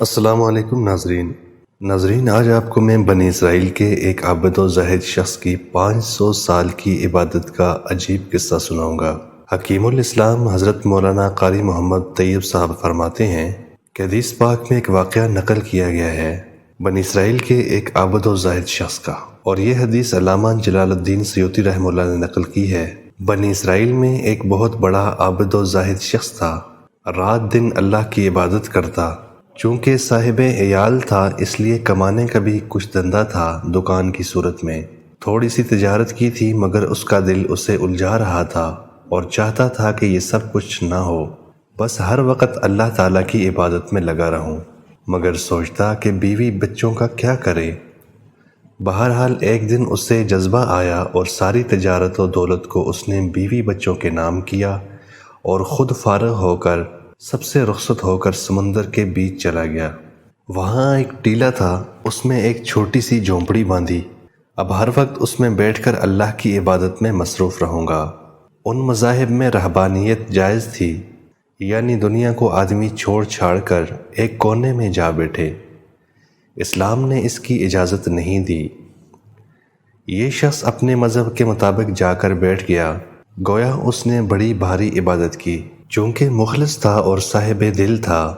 السلام علیکم ناظرین، آج آپ کو میں بنی اسرائیل کے ایک عابد و زاہد شخص کی 500 سال کی عبادت کا عجیب قصہ سناؤں گا۔ حکیم الاسلام حضرت مولانا قاری محمد طیب صاحب فرماتے ہیں کہ حدیث پاک میں ایک واقعہ نقل کیا گیا ہے بنی اسرائیل کے ایک عابد و زاہد شخص کا، اور یہ حدیث علامہ جلال الدین سیوطی رحمہ اللہ نے نقل کی ہے۔ بنی اسرائیل میں ایک بہت بڑا عابد و زاہد شخص تھا، رات دن اللہ کی عبادت کرتا۔ چونکہ صاحب عیال تھا اس لیے کمانے کا بھی کچھ دھندا تھا، دکان کی صورت میں تھوڑی سی تجارت کی تھی، مگر اس کا دل اسے الجھا رہا تھا اور چاہتا تھا کہ یہ سب کچھ نہ ہو، بس ہر وقت اللہ تعالیٰ کی عبادت میں لگا رہوں، مگر سوچتا کہ بیوی بچوں کا کیا کرے۔ بہرحال ایک دن اسے جذبہ آیا اور ساری تجارت و دولت کو اس نے بیوی بچوں کے نام کیا اور خود فارغ ہو کر سب سے رخصت ہو کر سمندر کے بیچ چلا گیا۔ وہاں ایک ٹیلا تھا، اس میں ایک چھوٹی سی جھونپڑی باندھی۔ اب ہر وقت اس میں بیٹھ کر اللہ کی عبادت میں مصروف رہوں گا۔ ان مذاہب میں رہبانیت جائز تھی، یعنی دنیا کو آدمی چھوڑ چھاڑ کر ایک کونے میں جا بیٹھے۔ اسلام نے اس کی اجازت نہیں دی۔ یہ شخص اپنے مذہب کے مطابق جا کر بیٹھ گیا، گویا اس نے بڑی بھاری عبادت کی۔ چونکہ مخلص تھا اور صاحب دل تھا،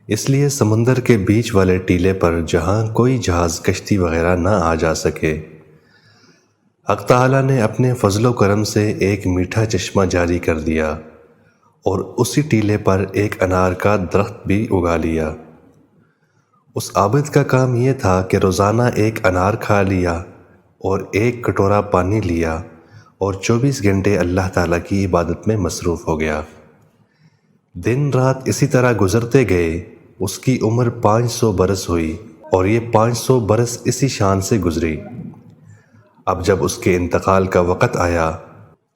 اس لیے سمندر کے بیچ والے ٹیلے پر جہاں کوئی جہاز کشتی وغیرہ نہ آ جا سکے، حق تعالیٰ نے اپنے فضل و کرم سے ایک میٹھا چشمہ جاری کر دیا اور اسی ٹیلے پر ایک انار کا درخت بھی اگا لیا۔ اس عابد کا کام یہ تھا کہ روزانہ ایک انار کھا لیا اور ایک کٹورا پانی لیا اور 24 گھنٹے اللہ تعالیٰ کی عبادت میں مصروف ہو گیا۔ دن رات اسی طرح گزرتے گئے۔ اس کی عمر 500 برس ہوئی اور یہ 500 برس اسی شان سے گزری۔ اب جب اس کے انتقال کا وقت آیا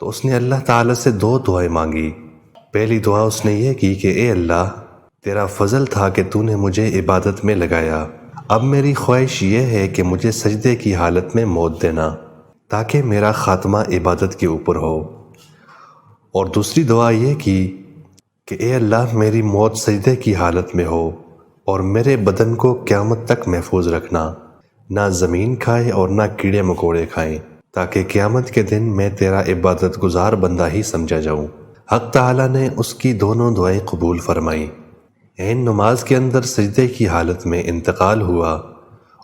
تو اس نے اللہ تعالیٰ سے 2 دعائیں مانگی۔ پہلی دعا اس نے یہ کی کہ اے اللہ، تیرا فضل تھا کہ تو نے مجھے عبادت میں لگایا، اب میری خواہش یہ ہے کہ مجھے سجدے کی حالت میں موت دینا تاکہ میرا خاتمہ عبادت کے اوپر ہو۔ اور دوسری دعا یہ کی کہ اے اللہ، میری موت سجدے کی حالت میں ہو اور میرے بدن کو قیامت تک محفوظ رکھنا، نہ زمین کھائے اور نہ کیڑے مکوڑے کھائیں، تاکہ قیامت کے دن میں تیرا عبادت گزار بندہ ہی سمجھا جاؤں۔ حق تعالیٰ نے اس کی دونوں دعائیں قبول فرمائیں۔ عین نماز کے اندر سجدے کی حالت میں انتقال ہوا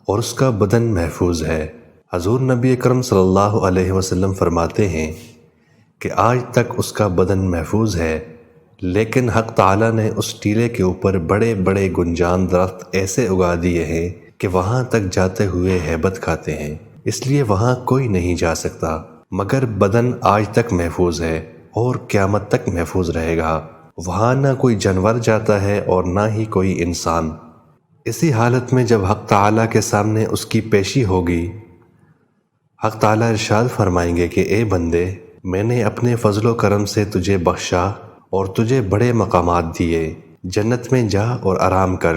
اور اس کا بدن محفوظ ہے۔ حضور نبی اکرم صلی اللہ علیہ وسلم فرماتے ہیں کہ آج تک اس کا بدن محفوظ ہے، لیکن حق تعالیٰ نے اس ٹیلے کے اوپر بڑے بڑے گنجان درخت ایسے اگا دیے ہیں کہ وہاں تک جاتے ہوئے ہیبت کھاتے ہیں، اس لیے وہاں کوئی نہیں جا سکتا، مگر بدن آج تک محفوظ ہے اور قیامت تک محفوظ رہے گا۔ وہاں نہ کوئی جانور جاتا ہے اور نہ ہی کوئی انسان۔ اسی حالت میں جب حق تعالیٰ کے سامنے اس کی پیشی ہوگی، حق تعالیٰ ارشاد فرمائیں گے کہ اے بندے، میں نے اپنے فضل و کرم سے تجھے بخشا اور تجھے بڑے مقامات دیے، جنت میں جا اور آرام کر۔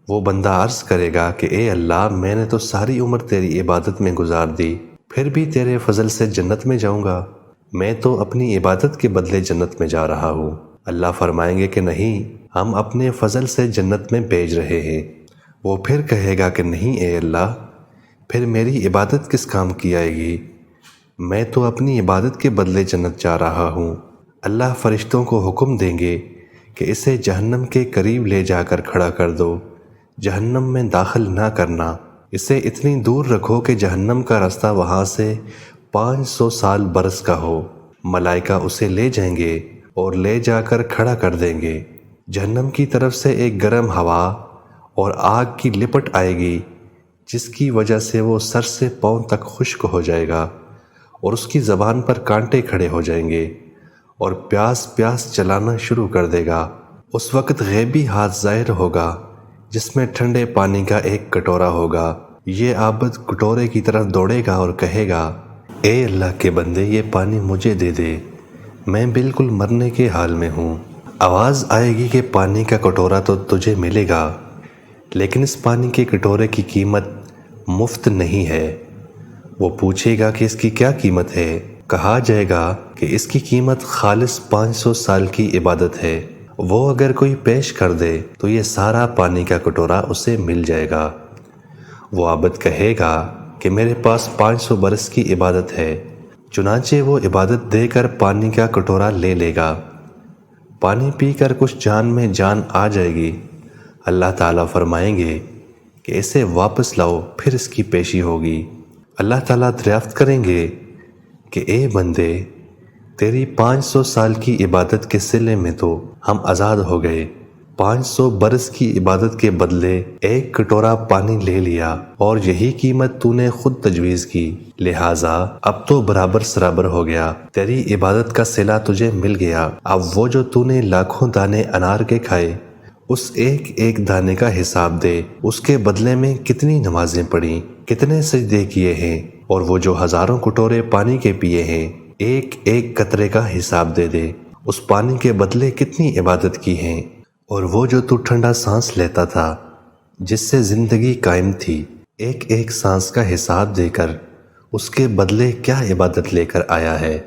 وہ بندہ عرض کرے گا کہ اے اللہ، میں نے تو ساری عمر تیری عبادت میں گزار دی، پھر بھی تیرے فضل سے جنت میں جاؤں گا، میں تو اپنی عبادت کے بدلے جنت میں جا رہا ہوں۔ اللہ فرمائیں گے کہ نہیں، ہم اپنے فضل سے جنت میں بھیج رہے ہیں۔ وہ پھر کہے گا کہ نہیں اے اللہ، پھر میری عبادت کس کام کی آئے گی، میں تو اپنی عبادت کے بدلے جنت جا رہا ہوں۔ اللہ فرشتوں کو حکم دیں گے کہ اسے جہنم کے قریب لے جا کر کھڑا کر دو، جہنم میں داخل نہ کرنا، اسے اتنی دور رکھو کہ جہنم کا راستہ وہاں سے 500 سال برس کا ہو۔ ملائکہ اسے لے جائیں گے اور لے جا کر کھڑا کر دیں گے۔ جہنم کی طرف سے ایک گرم ہوا اور آگ کی لپٹ آئے گی، جس کی وجہ سے وہ سر سے پاؤں تک خشک ہو جائے گا اور اس کی زبان پر کانٹے کھڑے ہو جائیں گے اور پیاس پیاس چلانا شروع کر دے گا۔ اس وقت غیبی ہاتھ ظاہر ہوگا جس میں ٹھنڈے پانی کا ایک کٹورا ہوگا۔ یہ عابد کٹورے کی طرف دوڑے گا اور کہے گا، اے اللہ کے بندے، یہ پانی مجھے دے دے، میں بالکل مرنے کے حال میں ہوں۔ آواز آئے گی کہ پانی کا کٹورا تو تجھے ملے گا، لیکن اس پانی کے کٹورے کی قیمت مفت نہیں ہے۔ وہ پوچھے گا کہ اس کی کیا قیمت ہے؟ کہا جائے گا کہ اس کی قیمت خالص 500 سال کی عبادت ہے۔ وہ اگر کوئی پیش کر دے تو یہ سارا پانی کا کٹورا اسے مل جائے گا۔ وہ عابد کہے گا کہ میرے پاس 500 برس کی عبادت ہے، چنانچہ وہ عبادت دے کر پانی کا کٹورا لے لے گا۔ پانی پی کر کچھ جان میں جان آ جائے گی۔ اللہ تعالیٰ فرمائیں گے کہ اسے واپس لاؤ، پھر اس کی پیشی ہوگی۔ اللہ تعالیٰ دریافت کریں گے کہ اے بندے، تیری 500 سال کی عبادت کے صلے میں تو ہم آزاد ہو گئے، 500 برس کی عبادت کے بدلے ایک کٹورا پانی لے لیا، اور یہی قیمت تو نے خود تجویز کی، لہٰذا اب تو برابر سرابر ہو گیا، تیری عبادت کا صلہ تجھے مل گیا۔ اب وہ جو تو نے لاکھوں دانے انار کے کھائے، اس ایک ایک دانے کا حساب دے، اس کے بدلے میں کتنی نمازیں پڑھیں، کتنے سجدے کیے ہیں، اور وہ جو ہزاروں کٹورے پانی کے پیے ہیں، ایک ایک قطرے کا حساب دے دے، اس پانی کے بدلے کتنی عبادت کی ہیں۔ اور وہ جو تو ٹھنڈا سانس لیتا تھا، جس سے زندگی قائم تھی، ایک ایک سانس کا حساب دے کر اس کے بدلے کیا عبادت لے کر آیا ہے۔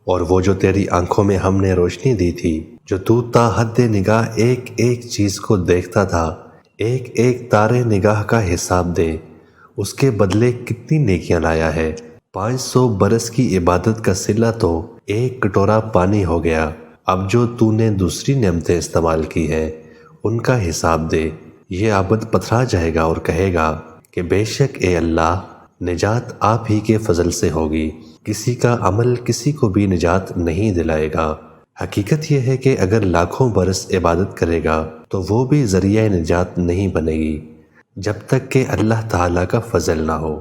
اور وہ جو تیری آنکھوں میں ہم نے روشنی دی تھی، جو تو تا حد نگاہ ایک ایک چیز کو دیکھتا تھا، ایک ایک تارے نگاہ کا حساب دے، اس کے بدلے کتنی نیکیاں لایا ہے۔ 500 برس کی عبادت کا صلہ تو ایک کٹورا پانی ہو گیا۔ اب جو تو نے دوسری نعمتیں استعمال کی ہیں، ان کا حساب دے۔ یہ عابد پتھرا جائے گا اور کہے گا کہ بے شک اے اللہ، نجات آپ ہی کے فضل سے ہوگی، کسی کا عمل کسی کو بھی نجات نہیں دلائے گا۔ حقیقت یہ ہے کہ اگر لاکھوں برس عبادت کرے گا تو وہ بھی ذریعہ نجات نہیں بنے گی، جب تک کہ اللہ تعالیٰ کا فضل نہ ہو۔